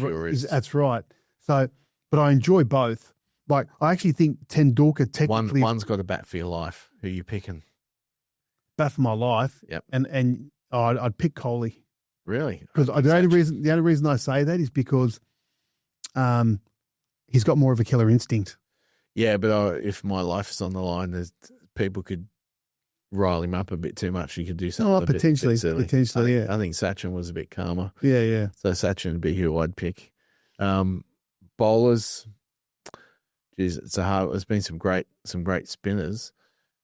That's right. So, but I enjoy both. Like I actually think Tendulkar technically one's got a bat for your life. Who are you picking? Bat for my life. Yep. And I'd pick Kohli. Really? Because the only reason I say that is because he's got more of a killer instinct. Yeah, but if my life is on the line, people could rile him up a bit too much. He could do something a bit silly. Potentially, yeah. I think Sachin was a bit calmer. Yeah. So Sachin would be who I'd pick. Bowlers, geez, there's been some great spinners.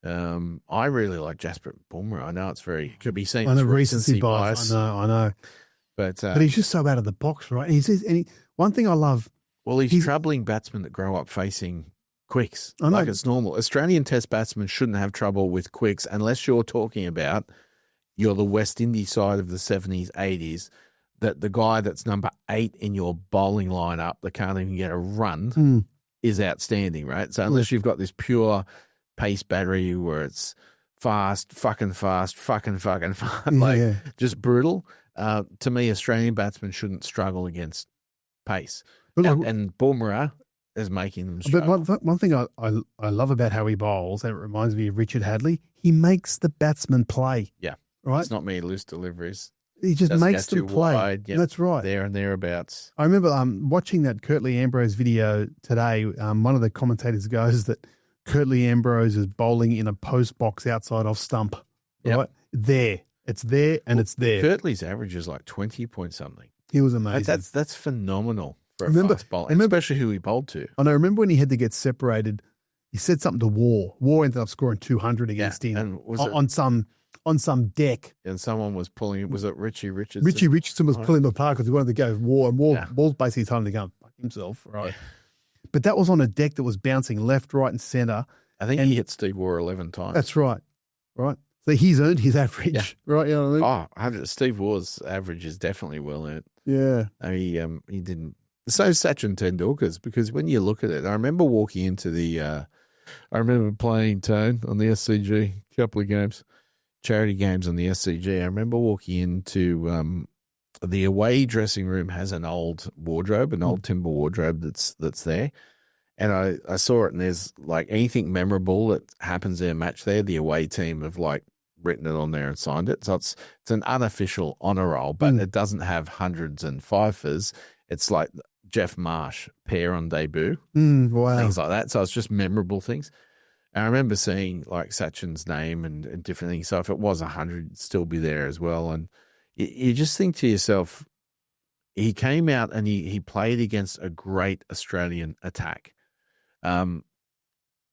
I really like Jasper Bumrah. I know could be seen as recency bias. I know. But he's just so out of the box, right? One thing I love. Well, he's troubling batsmen that grow up facing quicks. I know. Like it's normal. Australian Test batsmen shouldn't have trouble with quicks unless you're talking about you're the West Indies side of the 70s, 80s, that the guy that's number 8 in your bowling lineup that can't even get a run is outstanding, right? So unless you've got this pure pace battery where it's fast, just brutal, to me, Australian batsmen shouldn't struggle against pace. And Bumrah is making them struggle. But one thing I love about how he bowls, and it reminds me of Richard Hadley, he makes the batsman play. Yeah. Right? It's not me loose deliveries. He just makes them play. Wide, yep. That's right. There and thereabouts. I remember watching that Curtly Ambrose video today. One of the commentators goes that Curtly Ambrose is bowling in a post box outside off stump. Right? There. It's there and it's there. Curtly's average is like 20 point something. He was amazing. That's phenomenal for a fast bowler, especially who he bowled to. And I remember when he had to get separated, he said something to War. War ended up scoring 200 against him and on some deck. And someone was pulling, was it Richie Richardson? Richie Richardson was pulling the park because he wanted to go War. And War's basically telling him to go and fuck himself. Right. Yeah. But that was on a deck that was bouncing left, right, and centre. I think he hit Steve Waugh 11 times. That's right. Right. So he's earned his average. Right. You know what I mean? Steve Waugh's average is definitely well earned. Yeah. He didn't. So Sachin Tendulkar's, because when you look at it, I remember walking into I remember playing Tone on the SCG, a couple of games, charity games on the SCG. I remember walking into the away dressing room has an old wardrobe, an old timber wardrobe that's there. And I saw it, and there's like anything memorable that happens there, match there, the away team have like written it on there and signed it. So it's an unofficial honor roll, but it doesn't have hundreds and fifers. It's like Jeff Marsh pair on debut, wow, things like that. So it's just memorable things. And I remember seeing like Sachin's name and different things. So if it was 100, it'd still be there as well. And you just think to yourself, he came out and he played against a great Australian attack.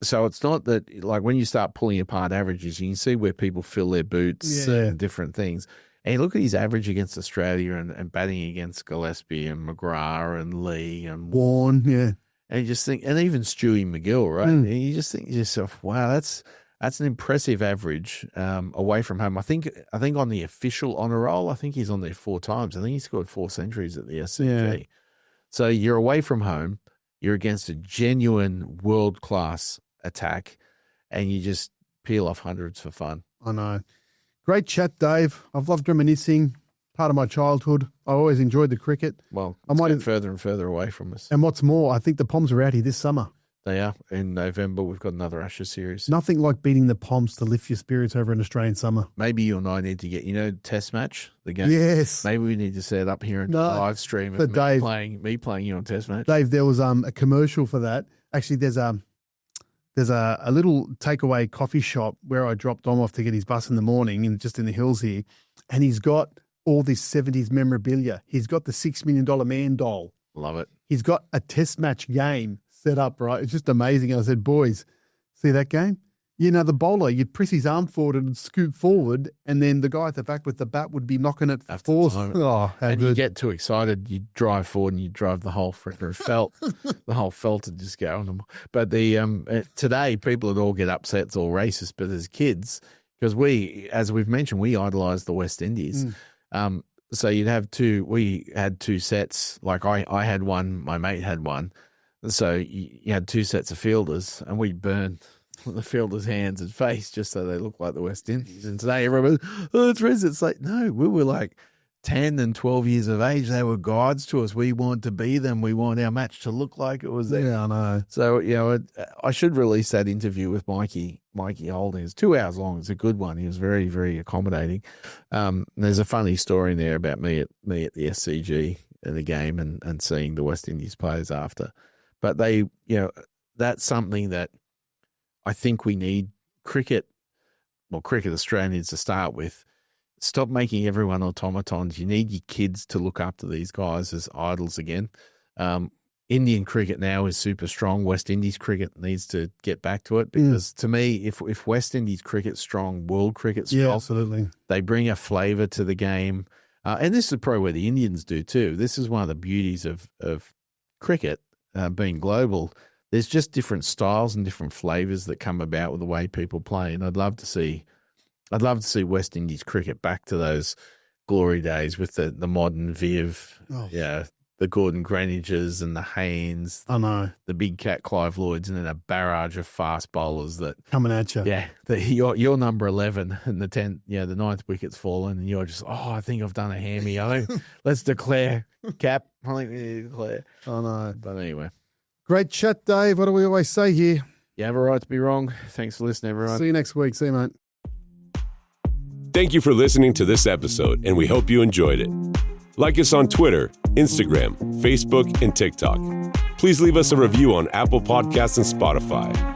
So it's not that, like, when you start pulling apart averages, you can see where people fill their boots and different things. And you look at his average against Australia and batting against Gillespie and McGrath and Lee and Warren, and you just think, and even Stewie McGill, right? And you just think to yourself, wow, that's an impressive average away from home. I think on the official honour roll, I think he's on there 4 times. I think he scored 4 centuries at the SCG. Yeah. So you're away from home, you're against a genuine world-class attack, and you just peel off hundreds for fun. I know. Great chat, Dave. I've loved reminiscing. Part of my childhood. I always enjoyed the cricket. Well, it's getting further and further away from us. And what's more, I think the Poms are out here this summer. They are. In November, we've got another Ashes series. Nothing like beating the Poms to lift your spirits over an Australian summer. Maybe you and I need to get, Test match, the game. Yes. Maybe we need to set up here and live stream of me playing you on Test match. Dave, there was a commercial for that. Actually, there's a little takeaway coffee shop where I dropped Dom off to get his bus in the morning, and just in the hills here, and he's got all this 70s memorabilia. He's got the $6 Million Man doll. Love it. He's got a Test match game set up, right? It's just amazing. And I said, boys, see that game? The bowler, you'd press his arm forward and scoop forward, and then the guy at the back with the bat would be knocking it forward. Oh, how good. You get too excited, you drive forward and you drive the whole freaking felt. The whole felt would just go on them. But today, people would all get upset, it's all racist, but as kids, because as we've mentioned, we idolised the West Indies. So we had 2 sets. Like I had one, my mate had one. So you had 2 sets of fielders, and we'd burn the fielders' hands and face just so they look like the West Indies. And today everyone, it's racist. It's like, no, we were like 10 and 12 years of age, they were guides to us. We want to be them. We want our match to look like it was there. Yeah, I know. So, I should release that interview with Mikey Holding. It's 2 hours long. It's a good one. He was very, very accommodating. There's a funny story in there about me at the SCG in the game and seeing the West Indies players after. But that's something that I think we need cricket Australia needs to start with. Stop making everyone automatons. You need your kids to look up to these guys as idols again. Indian cricket now is super strong. West Indies cricket needs to get back to it because to me, if West Indies cricket's strong, world cricket's strong. Yeah, absolutely. They bring a flavour to the game. And this is probably where the Indians do too. This is one of the beauties of cricket being global. There's just different styles and different flavours that come about with the way people play. And I'd love to see West Indies cricket back to those glory days with the modern Viv, the Gordon Greenidges and the Haynes. I know. The big cat Clive Lloyds, and then a barrage of fast bowlers that coming at you. Yeah, you're number 11 and the 10th, the 9th wicket's fallen, and you're just, I think I've done a hammy. Let's declare, Cap. I think we need to declare. I know. But anyway. Great chat, Dave. What do we always say here? You have a right to be wrong. Thanks for listening, everyone. See you next week. See you, mate. Thank you for listening to this episode, and we hope you enjoyed it. Like us on Twitter, Instagram, Facebook, and TikTok. Please leave us a review on Apple Podcasts and Spotify.